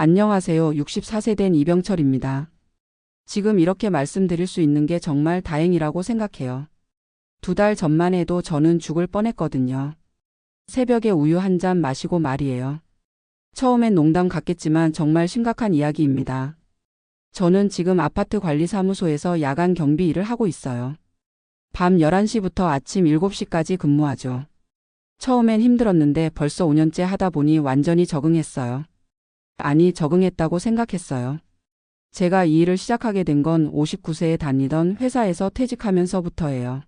안녕하세요. 64세 된 이병철입니다. 지금 이렇게 말씀드릴 수 있는 게 정말 다행이라고 생각해요. 2달 전만 해도 저는 죽을 뻔했거든요. 새벽에 우유 한 잔 마시고 말이에요. 처음엔 농담 같겠지만 정말 심각한 이야기입니다. 저는 지금 아파트 관리사무소에서 야간 경비 일을 하고 있어요. 밤 11시부터 아침 7시까지 근무하죠. 처음엔 힘들었는데 벌써 5년째 하다 보니 완전히 적응했어요. 아니, 적응했다고 생각했어요. 제가 이 일을 시작하게 된 건 59세에 다니던 회사에서 퇴직하면서부터예요.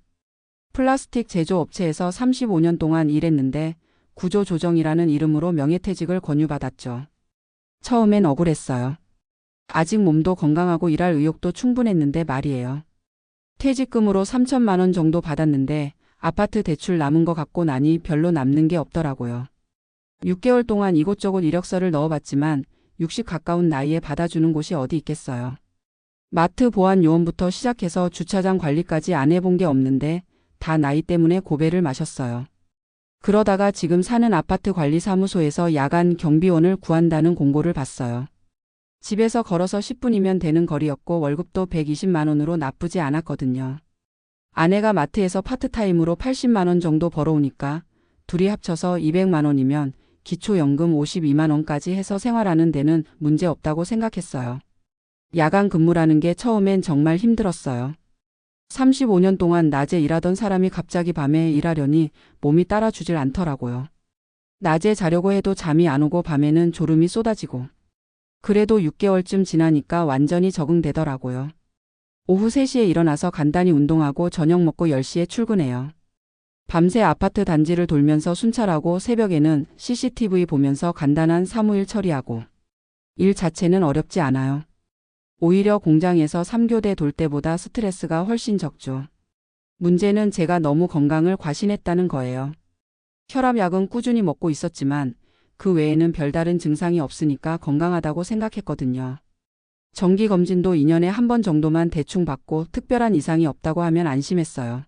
플라스틱 제조업체에서 35년 동안 일했는데 구조조정이라는 이름으로 명예퇴직을 권유받았죠. 처음엔 억울했어요. 아직 몸도 건강하고 일할 의욕도 충분했는데 말이에요. 퇴직금으로 3천만 원 정도 받았는데 아파트 대출 남은 거 갖고 나니 별로 남는 게 없더라고요. 6개월 동안 이곳저곳 이력서를 넣어봤지만 60 가까운 나이에 받아주는 곳이 어디 있겠어요. 마트 보안 요원부터 시작해서 주차장 관리까지 안 해본 게 없는데 다 나이 때문에 고배를 마셨어요. 그러다가 지금 사는 아파트 관리사무소에서 야간 경비원을 구한다는 공고를 봤어요. 집에서 걸어서 10분이면 되는 거리였고 월급도 120만 원으로 나쁘지 않았거든요. 아내가 마트에서 파트타임으로 80만 원 정도 벌어오니까 둘이 합쳐서 200만 원이면 기초연금 52만 원까지 해서 생활하는 데는 문제 없다고 생각했어요. 야간 근무라는 게 처음엔 정말 힘들었어요. 35년 동안 낮에 일하던 사람이 갑자기 밤에 일하려니 몸이 따라주질 않더라고요. 낮에 자려고 해도 잠이 안 오고 밤에는 졸음이 쏟아지고. 그래도 6개월쯤 지나니까 완전히 적응되더라고요. 오후 3시에 일어나서 간단히 운동하고 저녁 먹고 10시에 출근해요. 밤새 아파트 단지를 돌면서 순찰하고 새벽에는 CCTV 보면서 간단한 사무일 처리하고. 일 자체는 어렵지 않아요. 오히려 공장에서 3교대 돌 때보다 스트레스가 훨씬 적죠. 문제는 제가 너무 건강을 과신했다는 거예요. 혈압약은 꾸준히 먹고 있었지만 그 외에는 별다른 증상이 없으니까 건강하다고 생각했거든요. 정기검진도 2년에 한 번 정도만 대충 받고 특별한 이상이 없다고 하면 안심했어요.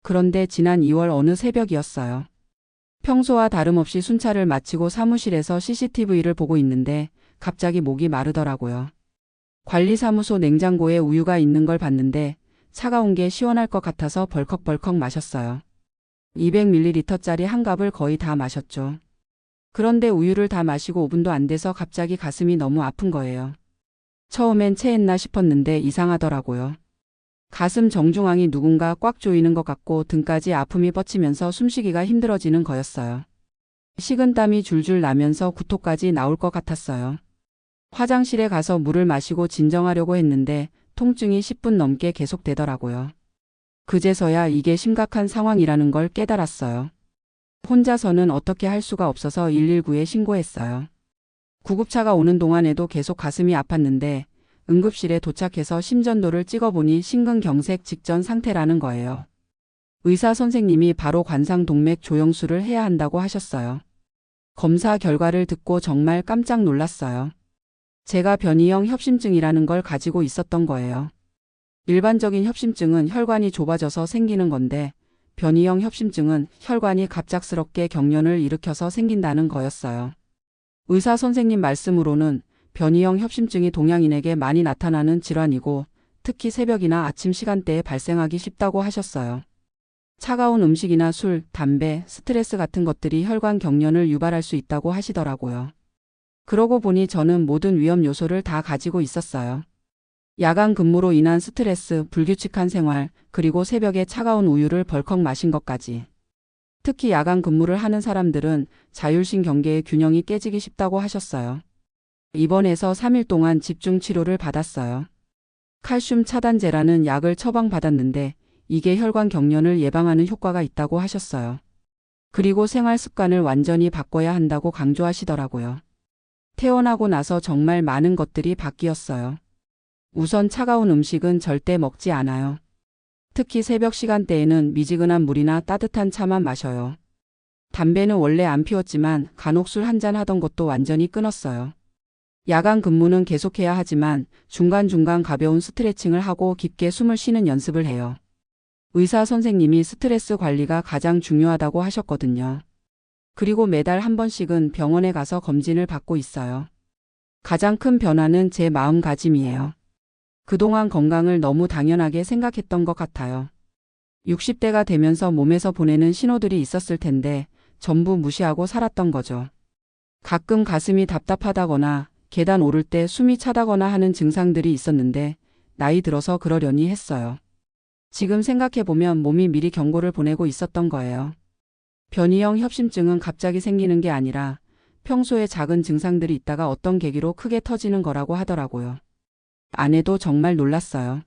그런데 지난 2월 어느 새벽이었어요. 평소와 다름없이 순찰을 마치고 사무실에서 CCTV를 보고 있는데 갑자기 목이 마르더라고요. 관리사무소 냉장고에 우유가 있는 걸 봤는데 차가운 게 시원할 것 같아서 벌컥벌컥 마셨어요. 200ml짜리 한 갑을 거의 다 마셨죠. 그런데 우유를 다 마시고 5분도 안 돼서 갑자기 가슴이 너무 아픈 거예요. 처음엔 체했나 싶었는데 이상하더라고요. 가슴 정중앙이 누군가 꽉 조이는 것 같고 등까지 아픔이 뻗치면서 숨쉬기가 힘들어지는 거였어요. 식은땀이 줄줄 나면서 구토까지 나올 것 같았어요. 화장실에 가서 물을 마시고 진정하려고 했는데 통증이 10분 넘게 계속되더라고요. 그제서야 이게 심각한 상황이라는 걸 깨달았어요. 혼자서는 어떻게 할 수가 없어서 119에 신고했어요. 구급차가 오는 동안에도 계속 가슴이 아팠는데 응급실에 도착해서 심전도를 찍어보니 심근경색 직전 상태라는 거예요. 의사 선생님이 바로 관상동맥 조영술을 해야 한다고 하셨어요. 검사 결과를 듣고 정말 깜짝 놀랐어요. 제가 변이형 협심증이라는 걸 가지고 있었던 거예요. 일반적인 협심증은 혈관이 좁아져서 생기는 건데 변이형 협심증은 혈관이 갑작스럽게 경련을 일으켜서 생긴다는 거였어요. 의사 선생님 말씀으로는 변이형 협심증이 동양인에게 많이 나타나는 질환이고 특히 새벽이나 아침 시간대에 발생하기 쉽다고 하셨어요. 차가운 음식이나 술, 담배, 스트레스 같은 것들이 혈관 경련을 유발할 수 있다고 하시더라고요. 그러고 보니 저는 모든 위험 요소를 다 가지고 있었어요. 야간 근무로 인한 스트레스, 불규칙한 생활, 그리고 새벽에 차가운 우유를 벌컥 마신 것까지. 특히 야간 근무를 하는 사람들은 자율신 경계의 균형이 깨지기 쉽다고 하셨어요. 입원해서 3일 동안 집중 치료를 받았어요. 칼슘 차단제라는 약을 처방받았는데 이게 혈관 경련을 예방하는 효과가 있다고 하셨어요. 그리고 생활 습관을 완전히 바꿔야 한다고 강조하시더라고요. 퇴원하고 나서 정말 많은 것들이 바뀌었어요. 우선 차가운 음식은 절대 먹지 않아요. 특히 새벽 시간대에는 미지근한 물이나 따뜻한 차만 마셔요. 담배는 원래 안 피웠지만 간혹 술 한잔 하던 것도 완전히 끊었어요. 야간 근무는 계속해야 하지만 중간중간 가벼운 스트레칭을 하고 깊게 숨을 쉬는 연습을 해요. 의사 선생님이 스트레스 관리가 가장 중요하다고 하셨거든요. 그리고 매달 한 번씩은 병원에 가서 검진을 받고 있어요. 가장 큰 변화는 제 마음가짐이에요. 그동안 건강을 너무 당연하게 생각했던 것 같아요. 60대가 되면서 몸에서 보내는 신호들이 있었을 텐데 전부 무시하고 살았던 거죠. 가끔 가슴이 답답하다거나 계단 오를 때 숨이 차다거나 하는 증상들이 있었는데 나이 들어서 그러려니 했어요. 지금 생각해보면 몸이 미리 경고를 보내고 있었던 거예요. 변이형 협심증은 갑자기 생기는 게 아니라 평소에 작은 증상들이 있다가 어떤 계기로 크게 터지는 거라고 하더라고요. 아내도 정말 놀랐어요.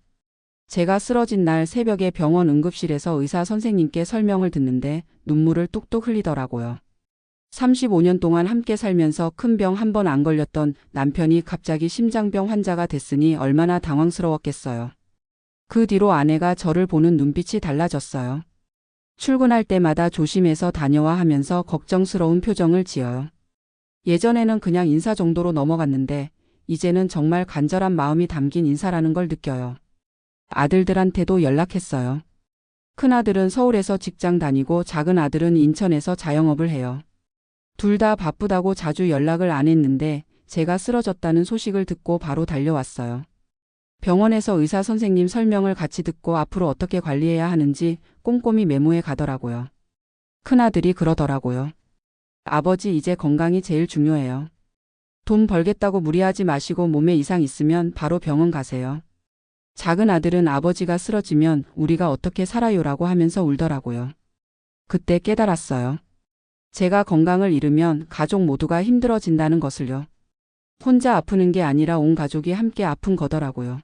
제가 쓰러진 날 새벽에 병원 응급실에서 의사 선생님께 설명을 듣는데 눈물을 뚝뚝 흘리더라고요. 35년 동안 함께 살면서 큰 병 한 번 안 걸렸던 남편이 갑자기 심장병 환자가 됐으니 얼마나 당황스러웠겠어요. 그 뒤로 아내가 저를 보는 눈빛이 달라졌어요. 출근할 때마다 조심해서 다녀와 하면서 걱정스러운 표정을 지어요. 예전에는 그냥 인사 정도로 넘어갔는데 이제는 정말 간절한 마음이 담긴 인사라는 걸 느껴요. 아들들한테도 연락했어요. 큰아들은 서울에서 직장 다니고 작은 아들은 인천에서 자영업을 해요. 둘 다 바쁘다고 자주 연락을 안 했는데 제가 쓰러졌다는 소식을 듣고 바로 달려왔어요. 병원에서 의사 선생님 설명을 같이 듣고 앞으로 어떻게 관리해야 하는지 꼼꼼히 메모해 가더라고요. 큰아들이 그러더라고요. 아버지 이제 건강이 제일 중요해요. 돈 벌겠다고 무리하지 마시고 몸에 이상 있으면 바로 병원 가세요. 작은 아들은 아버지가 쓰러지면 우리가 어떻게 살아요라고 하면서 울더라고요. 그때 깨달았어요. 제가 건강을 잃으면 가족 모두가 힘들어진다는 것을요. 혼자 아프는 게 아니라 온 가족이 함께 아픈 거더라고요.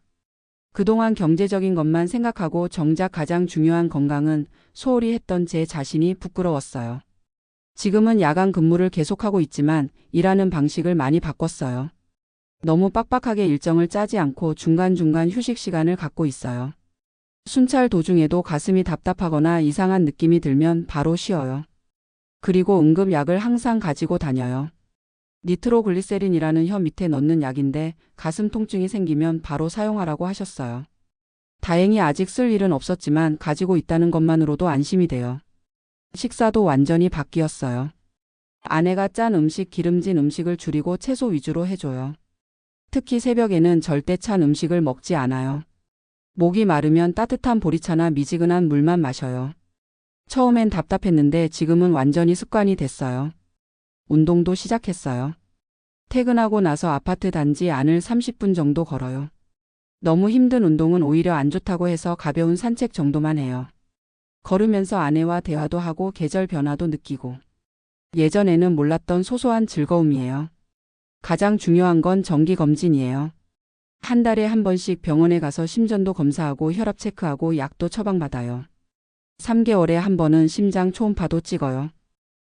그동안 경제적인 것만 생각하고 정작 가장 중요한 건강은 소홀히 했던 제 자신이 부끄러웠어요. 지금은 야간 근무를 계속하고 있지만 일하는 방식을 많이 바꿨어요. 너무 빡빡하게 일정을 짜지 않고 중간중간 휴식 시간을 갖고 있어요. 순찰 도중에도 가슴이 답답하거나 이상한 느낌이 들면 바로 쉬어요. 그리고 응급약을 항상 가지고 다녀요. 니트로글리세린이라는 혀 밑에 넣는 약인데 가슴 통증이 생기면 바로 사용하라고 하셨어요. 다행히 아직 쓸 일은 없었지만 가지고 있다는 것만으로도 안심이 돼요. 식사도 완전히 바뀌었어요. 아내가 짠 음식, 기름진 음식을 줄이고 채소 위주로 해줘요. 특히 새벽에는 절대 찬 음식을 먹지 않아요. 목이 마르면 따뜻한 보리차나 미지근한 물만 마셔요. 처음엔 답답했는데 지금은 완전히 습관이 됐어요. 운동도 시작했어요. 퇴근하고 나서 아파트 단지 안을 30분 정도 걸어요. 너무 힘든 운동은 오히려 안 좋다고 해서 가벼운 산책 정도만 해요. 걸으면서 아내와 대화도 하고 계절 변화도 느끼고. 예전에는 몰랐던 소소한 즐거움이에요. 가장 중요한 건 정기검진이에요. 한 달에 한 번씩 병원에 가서 심전도 검사하고 혈압 체크하고 약도 처방받아요. 3개월에 한 번은 심장 초음파도 찍어요.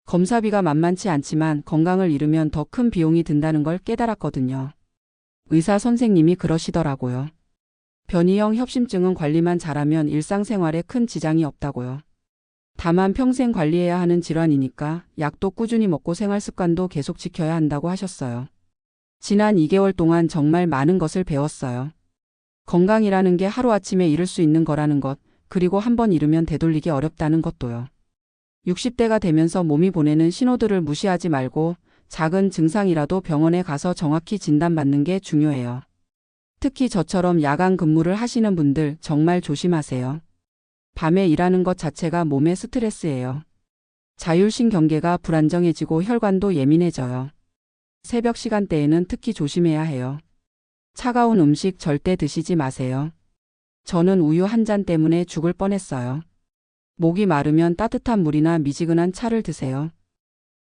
검사비가 만만치 않지만 건강을 잃으면 더 큰 비용이 든다는 걸 깨달았거든요. 의사 선생님이 그러시더라고요. 변이형 협심증은 관리만 잘하면 일상생활에 큰 지장이 없다고요. 다만 평생 관리해야 하는 질환이니까 약도 꾸준히 먹고 생활 습관도 계속 지켜야 한다고 하셨어요. 지난 2개월 동안 정말 많은 것을 배웠어요. 건강이라는 게 하루아침에 잃을 수 있는 거라는 것, 그리고 한번 잃으면 되돌리기 어렵다는 것도요. 60대가 되면서 몸이 보내는 신호들을 무시하지 말고 작은 증상이라도 병원에 가서 정확히 진단받는 게 중요해요. 특히 저처럼 야간 근무를 하시는 분들 정말 조심하세요. 밤에 일하는 것 자체가 몸의 스트레스예요. 자율신경계가 불안정해지고 혈관도 예민해져요. 새벽 시간대에는 특히 조심해야 해요. 차가운 음식 절대 드시지 마세요. 저는 우유 한 잔 때문에 죽을 뻔했어요. 목이 마르면 따뜻한 물이나 미지근한 차를 드세요.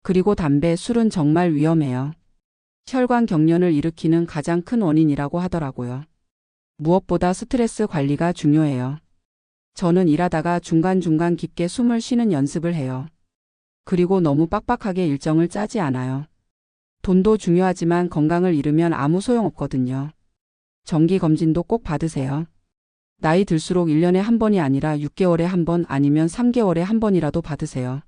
그리고 담배, 술은 정말 위험해요. 혈관 경련을 일으키는 가장 큰 원인이라고 하더라고요. 무엇보다 스트레스 관리가 중요해요. 저는 일하다가 중간중간 깊게 숨을 쉬는 연습을 해요. 그리고 너무 빡빡하게 일정을 짜지 않아요. 돈도 중요하지만 건강을 잃으면 아무 소용없거든요. 정기검진도 꼭 받으세요. 나이 들수록 1년에 한 번이 아니라 6개월에 한 번 아니면 3개월에 한 번이라도 받으세요.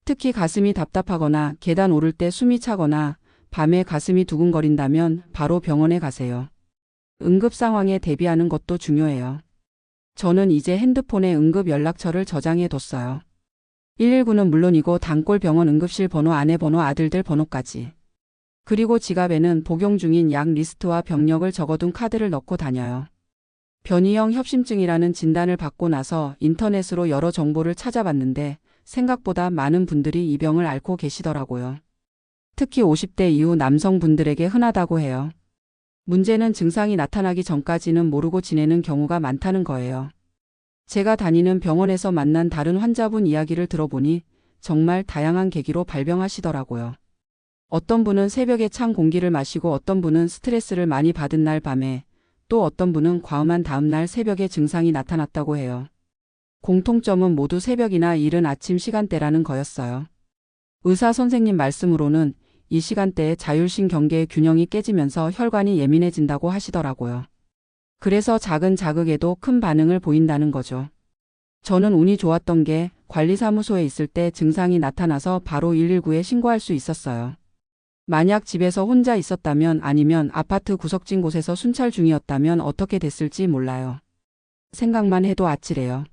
특히 가슴이 답답하거나 계단 오를 때 숨이 차거나 밤에 가슴이 두근거린다면 바로 병원에 가세요. 응급 상황에 대비하는 것도 중요해요. 저는 이제 핸드폰에 응급 연락처를 저장해 뒀어요. 119는 물론이고 단골 병원 응급실 번호, 아내 번호, 아들들 번호까지. 그리고 지갑에는 복용 중인 약 리스트와 병력을 적어둔 카드를 넣고 다녀요. 변이형 협심증이라는 진단을 받고 나서 인터넷으로 여러 정보를 찾아봤는데 생각보다 많은 분들이 이 병을 앓고 계시더라고요. 특히 50대 이후 남성분들에게 흔하다고 해요. 문제는 증상이 나타나기 전까지는 모르고 지내는 경우가 많다는 거예요. 제가 다니는 병원에서 만난 다른 환자분 이야기를 들어보니 정말 다양한 계기로 발병하시더라고요. 어떤 분은 새벽에 찬 공기를 마시고 어떤 분은 스트레스를 많이 받은 날 밤에 또 어떤 분은 과음한 다음 날 새벽에 증상이 나타났다고 해요. 공통점은 모두 새벽이나 이른 아침 시간대라는 거였어요. 의사 선생님 말씀으로는 이 시간대에 자율신경계의 균형이 깨지면서 혈관이 예민해진다고 하시더라고요. 그래서 작은 자극에도 큰 반응을 보인다는 거죠. 저는 운이 좋았던 게 관리사무소에 있을 때 증상이 나타나서 바로 119에 신고할 수 있었어요. 만약 집에서 혼자 있었다면 아니면 아파트 구석진 곳에서 순찰 중이었다면 어떻게 됐을지 몰라요. 생각만 해도 아찔해요.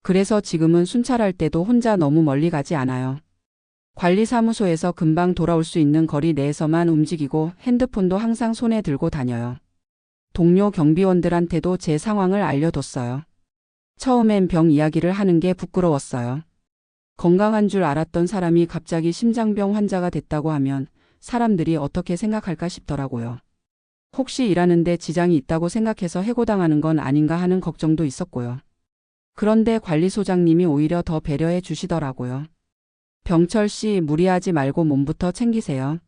그래서 지금은 순찰할 때도 혼자 너무 멀리 가지 않아요. 관리사무소에서 금방 돌아올 수 있는 거리 내에서만 움직이고 핸드폰도 항상 손에 들고 다녀요. 동료 경비원들한테도 제 상황을 알려뒀어요. 처음엔 병 이야기를 하는 게 부끄러웠어요. 건강한 줄 알았던 사람이 갑자기 심장병 환자가 됐다고 하면 사람들이 어떻게 생각할까 싶더라고요. 혹시 일하는데 지장이 있다고 생각해서 해고당하는 건 아닌가 하는 걱정도 있었고요. 그런데 관리소장님이 오히려 더 배려해 주시더라고요. 병철 씨, 무리하지 말고 몸부터 챙기세요.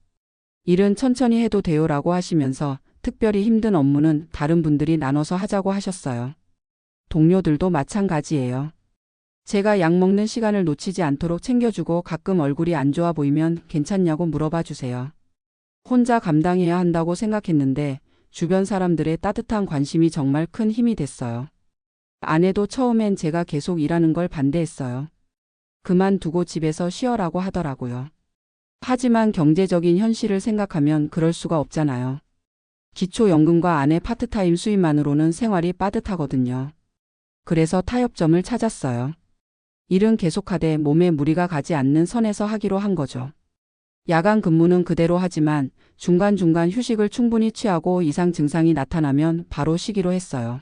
일은 천천히 해도 돼요라고 하시면서 특별히 힘든 업무는 다른 분들이 나눠서 하자고 하셨어요. 동료들도 마찬가지예요. 제가 약 먹는 시간을 놓치지 않도록 챙겨주고 가끔 얼굴이 안 좋아 보이면 괜찮냐고 물어봐 주세요. 혼자 감당해야 한다고 생각했는데 주변 사람들의 따뜻한 관심이 정말 큰 힘이 됐어요. 아내도 처음엔 제가 계속 일하는 걸 반대했어요. 그만두고 집에서 쉬어라고 하더라고요. 하지만 경제적인 현실을 생각하면 그럴 수가 없잖아요. 기초연금과 아내 파트타임 수입만으로는 생활이 빠듯하거든요. 그래서 타협점을 찾았어요. 일은 계속하되 몸에 무리가 가지 않는 선에서 하기로 한 거죠. 야간 근무는 그대로 하지만 중간중간 휴식을 충분히 취하고 이상 증상이 나타나면 바로 쉬기로 했어요.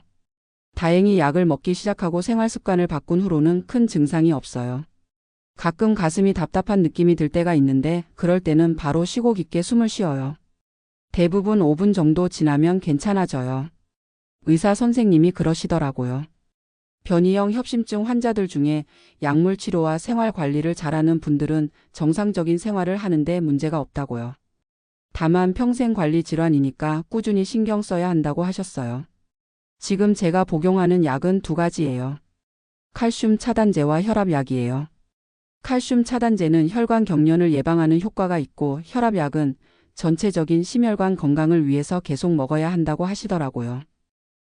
다행히 약을 먹기 시작하고 생활 습관을 바꾼 후로는 큰 증상이 없어요. 가끔 가슴이 답답한 느낌이 들 때가 있는데 그럴 때는 바로 쉬고 깊게 숨을 쉬어요. 대부분 5분 정도 지나면 괜찮아져요. 의사 선생님이 그러시더라고요. 변이형 협심증 환자들 중에 약물 치료와 생활 관리를 잘하는 분들은 정상적인 생활을 하는데 문제가 없다고요. 다만 평생 관리 질환이니까 꾸준히 신경 써야 한다고 하셨어요. 지금 제가 복용하는 약은 두 가지예요. 칼슘 차단제와 혈압약이에요. 칼슘 차단제는 혈관 경련을 예방하는 효과가 있고 혈압약은 전체적인 심혈관 건강을 위해서 계속 먹어야 한다고 하시더라고요.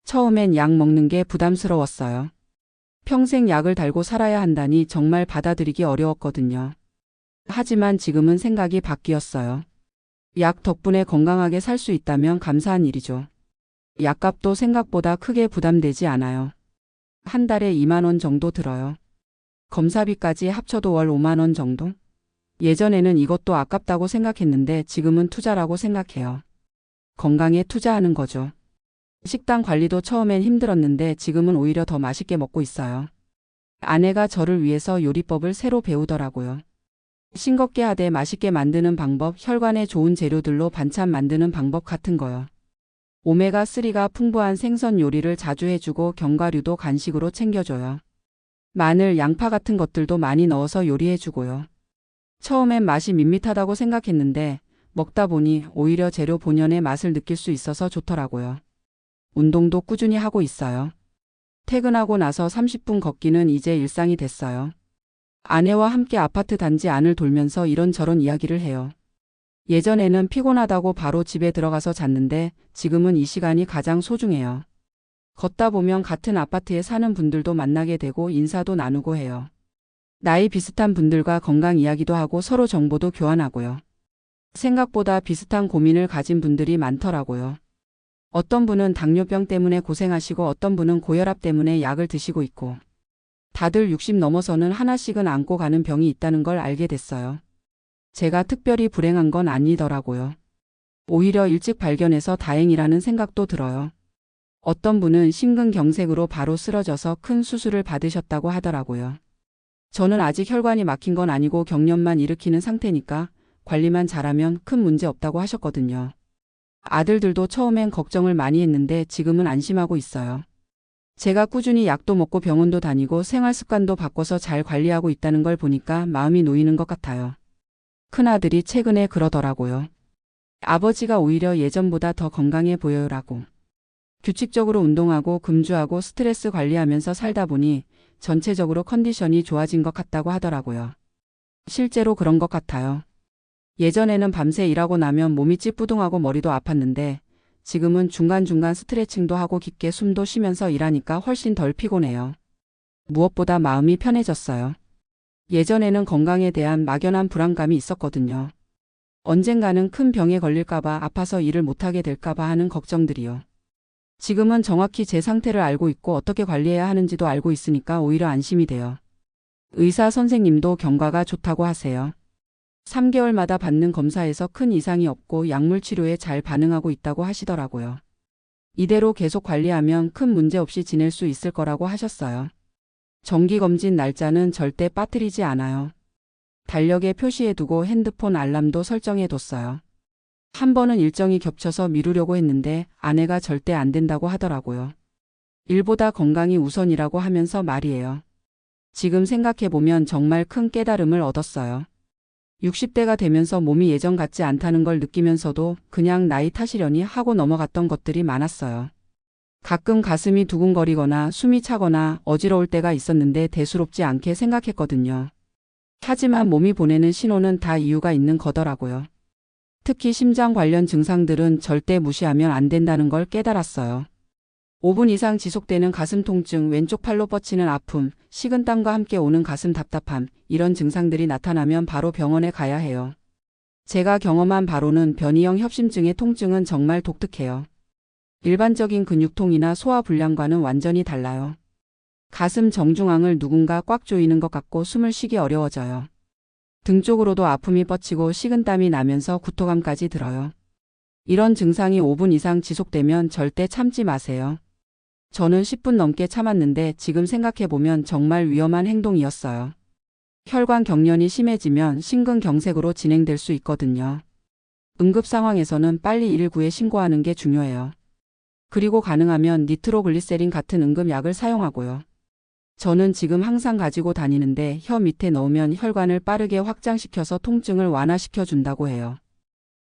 처음엔 약 먹는 게 부담스러웠어요. 평생 약을 달고 살아야 한다니 정말 받아들이기 어려웠거든요. 하지만 지금은 생각이 바뀌었어요. 약 덕분에 건강하게 살 수 있다면 감사한 일이죠. 약값도 생각보다 크게 부담되지 않아요. 한 달에 2만 원 정도 들어요. 검사비까지 합쳐도 월 5만 원 정도? 예전에는 이것도 아깝다고 생각했는데 지금은 투자라고 생각해요. 건강에 투자하는 거죠. 식단 관리도 처음엔 힘들었는데 지금은 오히려 더 맛있게 먹고 있어요. 아내가 저를 위해서 요리법을 새로 배우더라고요. 싱겁게 하되 맛있게 만드는 방법, 혈관에 좋은 재료들로 반찬 만드는 방법 같은 거요. 오메가3가 풍부한 생선 요리를 자주 해주고 견과류도 간식으로 챙겨줘요. 마늘, 양파 같은 것들도 많이 넣어서 요리해주고요. 처음엔 맛이 밋밋하다고 생각했는데 먹다 보니 오히려 재료 본연의 맛을 느낄 수 있어서 좋더라고요. 운동도 꾸준히 하고 있어요. 퇴근하고 나서 30분 걷기는 이제 일상이 됐어요. 아내와 함께 아파트 단지 안을 돌면서 이런저런 이야기를 해요. 예전에는 피곤하다고 바로 집에 들어가서 잤는데 지금은 이 시간이 가장 소중해요. 걷다 보면 같은 아파트에 사는 분들도 만나게 되고 인사도 나누고 해요. 나이 비슷한 분들과 건강 이야기도 하고 서로 정보도 교환하고요. 생각보다 비슷한 고민을 가진 분들이 많더라고요. 어떤 분은 당뇨병 때문에 고생하시고 어떤 분은 고혈압 때문에 약을 드시고 있고 다들 60 넘어서는 하나씩은 안고 가는 병이 있다는 걸 알게 됐어요. 제가 특별히 불행한 건 아니더라고요. 오히려 일찍 발견해서 다행이라는 생각도 들어요. 어떤 분은 심근경색으로 바로 쓰러져서 큰 수술을 받으셨다고 하더라고요. 저는 아직 혈관이 막힌 건 아니고 경련만 일으키는 상태니까 관리만 잘하면 큰 문제 없다고 하셨거든요. 아들들도 처음엔 걱정을 많이 했는데 지금은 안심하고 있어요. 제가 꾸준히 약도 먹고 병원도 다니고 생활 습관도 바꿔서 잘 관리하고 있다는 걸 보니까 마음이 놓이는 것 같아요. 큰아들이 최근에 그러더라고요. 아버지가 오히려 예전보다 더 건강해 보여요라고. 규칙적으로 운동하고 금주하고 스트레스 관리하면서 살다 보니 전체적으로 컨디션이 좋아진 것 같다고 하더라고요. 실제로 그런 것 같아요. 예전에는 밤새 일하고 나면 몸이 찌뿌둥하고 머리도 아팠는데 지금은 중간중간 스트레칭도 하고 깊게 숨도 쉬면서 일하니까 훨씬 덜 피곤해요. 무엇보다 마음이 편해졌어요. 예전에는 건강에 대한 막연한 불안감이 있었거든요. 언젠가는 큰 병에 걸릴까봐 아파서 일을 못하게 될까봐 하는 걱정들이요. 지금은 정확히 제 상태를 알고 있고 어떻게 관리해야 하는지도 알고 있으니까 오히려 안심이 돼요. 의사 선생님도 경과가 좋다고 하세요. 3개월마다 받는 검사에서 큰 이상이 없고 약물 치료에 잘 반응하고 있다고 하시더라고요. 이대로 계속 관리하면 큰 문제 없이 지낼 수 있을 거라고 하셨어요. 정기검진 날짜는 절대 빠뜨리지 않아요. 달력에 표시해두고 핸드폰 알람도 설정해뒀어요. 한 번은 일정이 겹쳐서 미루려고 했는데 아내가 절대 안 된다고 하더라고요. 일보다 건강이 우선이라고 하면서 말이에요. 지금 생각해보면 정말 큰 깨달음을 얻었어요. 60대가 되면서 몸이 예전 같지 않다는 걸 느끼면서도 그냥 나이 탓이려니 하고 넘어갔던 것들이 많았어요. 가끔 가슴이 두근거리거나 숨이 차거나 어지러울 때가 있었는데 대수롭지 않게 생각했거든요. 하지만 몸이 보내는 신호는 다 이유가 있는 거더라고요. 특히 심장 관련 증상들은 절대 무시하면 안 된다는 걸 깨달았어요. 5분 이상 지속되는 가슴 통증, 왼쪽 팔로 뻗치는 아픔, 식은땀과 함께 오는 가슴 답답함, 이런 증상들이 나타나면 바로 병원에 가야 해요. 제가 경험한 바로는 변이형 협심증의 통증은 정말 독특해요. 일반적인 근육통이나 소화불량과는 완전히 달라요. 가슴 정중앙을 누군가 꽉 조이는 것 같고 숨을 쉬기 어려워져요. 등 쪽으로도 아픔이 뻗치고 식은땀이 나면서 구토감까지 들어요. 이런 증상이 5분 이상 지속되면 절대 참지 마세요. 저는 10분 넘게 참았는데 지금 생각해보면 정말 위험한 행동이었어요. 혈관 경련이 심해지면 심근경색으로 진행될 수 있거든요. 응급 상황에서는 빨리 119에 신고하는 게 중요해요. 그리고 가능하면 니트로글리세린 같은 응급약을 사용하고요. 저는 지금 항상 가지고 다니는데 혀 밑에 넣으면 혈관을 빠르게 확장시켜서 통증을 완화시켜 준다고 해요.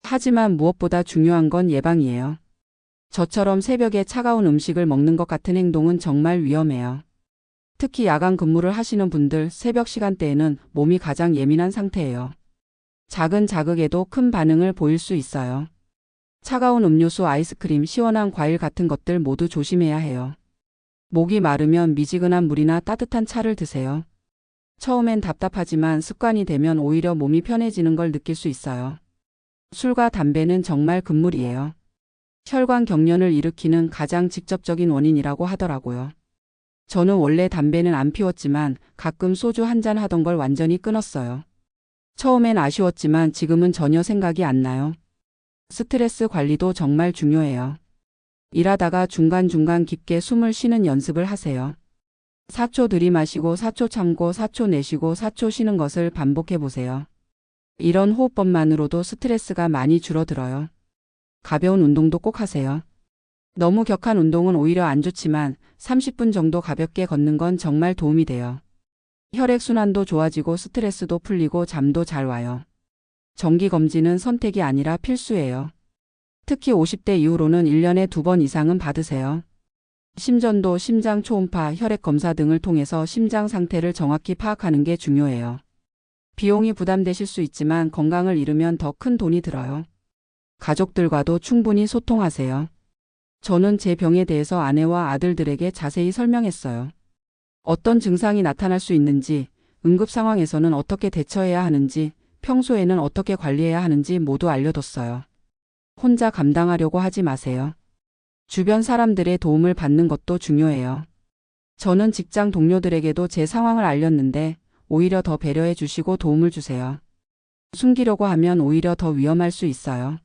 하지만 무엇보다 중요한 건 예방이에요. 저처럼 새벽에 차가운 음식을 먹는 것 같은 행동은 정말 위험해요. 특히 야간 근무를 하시는 분들 새벽 시간대에는 몸이 가장 예민한 상태예요. 작은 자극에도 큰 반응을 보일 수 있어요. 차가운 음료수, 아이스크림, 시원한 과일 같은 것들 모두 조심해야 해요. 목이 마르면 미지근한 물이나 따뜻한 차를 드세요. 처음엔 답답하지만 습관이 되면 오히려 몸이 편해지는 걸 느낄 수 있어요. 술과 담배는 정말 금물이에요. 혈관 경련을 일으키는 가장 직접적인 원인이라고 하더라고요. 저는 원래 담배는 안 피웠지만 가끔 소주 한 잔 하던 걸 완전히 끊었어요. 처음엔 아쉬웠지만 지금은 전혀 생각이 안 나요. 스트레스 관리도 정말 중요해요. 일하다가 중간중간 깊게 숨을 쉬는 연습을 하세요. 4초 들이마시고 4초 참고 4초 내쉬고 4초 쉬는 것을 반복해 보세요. 이런 호흡법만으로도 스트레스가 많이 줄어들어요. 가벼운 운동도 꼭 하세요. 너무 격한 운동은 오히려 안 좋지만 30분 정도 가볍게 걷는 건 정말 도움이 돼요. 혈액순환도 좋아지고 스트레스도 풀리고 잠도 잘 와요. 정기검진은 선택이 아니라 필수예요. 특히 50대 이후로는 1년에 2번 이상은 받으세요. 심전도, 심장 초음파, 혈액 검사 등을 통해서 심장 상태를 정확히 파악하는 게 중요해요. 비용이 부담되실 수 있지만 건강을 잃으면 더 큰 돈이 들어요. 가족들과도 충분히 소통하세요. 저는 제 병에 대해서 아내와 아들들에게 자세히 설명했어요. 어떤 증상이 나타날 수 있는지, 응급 상황에서는 어떻게 대처해야 하는지, 평소에는 어떻게 관리해야 하는지 모두 알려뒀어요. 혼자 감당하려고 하지 마세요. 주변 사람들의 도움을 받는 것도 중요해요. 저는 직장 동료들에게도 제 상황을 알렸는데 오히려 더 배려해 주시고 도움을 주세요. 숨기려고 하면 오히려 더 위험할 수 있어요.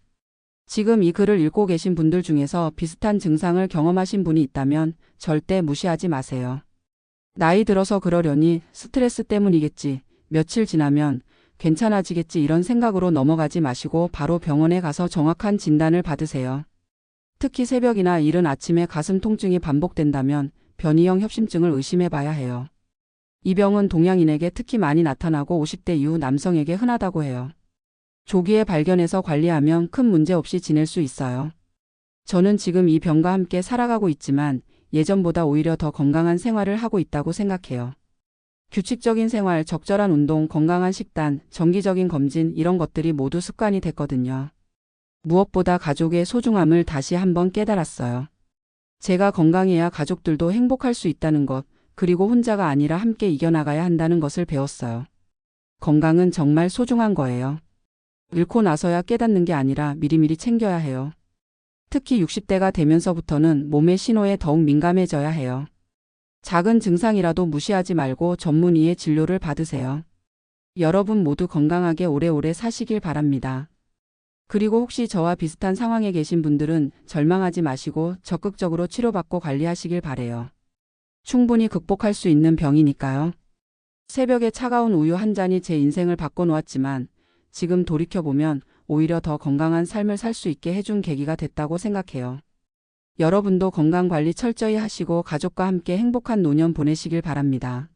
지금 이 글을 읽고 계신 분들 중에서 비슷한 증상을 경험하신 분이 있다면 절대 무시하지 마세요. 나이 들어서 그러려니 스트레스 때문이겠지, 며칠 지나면 괜찮아지겠지 이런 생각으로 넘어가지 마시고 바로 병원에 가서 정확한 진단을 받으세요. 특히 새벽이나 이른 아침에 가슴 통증이 반복된다면 변이형 협심증을 의심해 봐야 해요. 이 병은 동양인에게 특히 많이 나타나고 50대 이후 남성에게 흔하다고 해요. 조기에 발견해서 관리하면 큰 문제 없이 지낼 수 있어요. 저는 지금 이 병과 함께 살아가고 있지만 예전보다 오히려 더 건강한 생활을 하고 있다고 생각해요. 규칙적인 생활, 적절한 운동, 건강한 식단, 정기적인 검진 이런 것들이 모두 습관이 됐거든요. 무엇보다 가족의 소중함을 다시 한번 깨달았어요. 제가 건강해야 가족들도 행복할 수 있다는 것, 그리고 혼자가 아니라 함께 이겨나가야 한다는 것을 배웠어요. 건강은 정말 소중한 거예요. 잃고 나서야 깨닫는 게 아니라 미리미리 챙겨야 해요. 특히 60대가 되면서부터는 몸의 신호에 더욱 민감해져야 해요. 작은 증상이라도 무시하지 말고 전문의의 진료를 받으세요. 여러분 모두 건강하게 오래오래 사시길 바랍니다. 그리고 혹시 저와 비슷한 상황에 계신 분들은 절망하지 마시고 적극적으로 치료받고 관리하시길 바래요. 충분히 극복할 수 있는 병이니까요. 새벽에 차가운 우유 한 잔이 제 인생을 바꿔놓았지만 지금 돌이켜보면 오히려 더 건강한 삶을 살 수 있게 해준 계기가 됐다고 생각해요. 여러분도 건강관리 철저히 하시고 가족과 함께 행복한 노년 보내시길 바랍니다.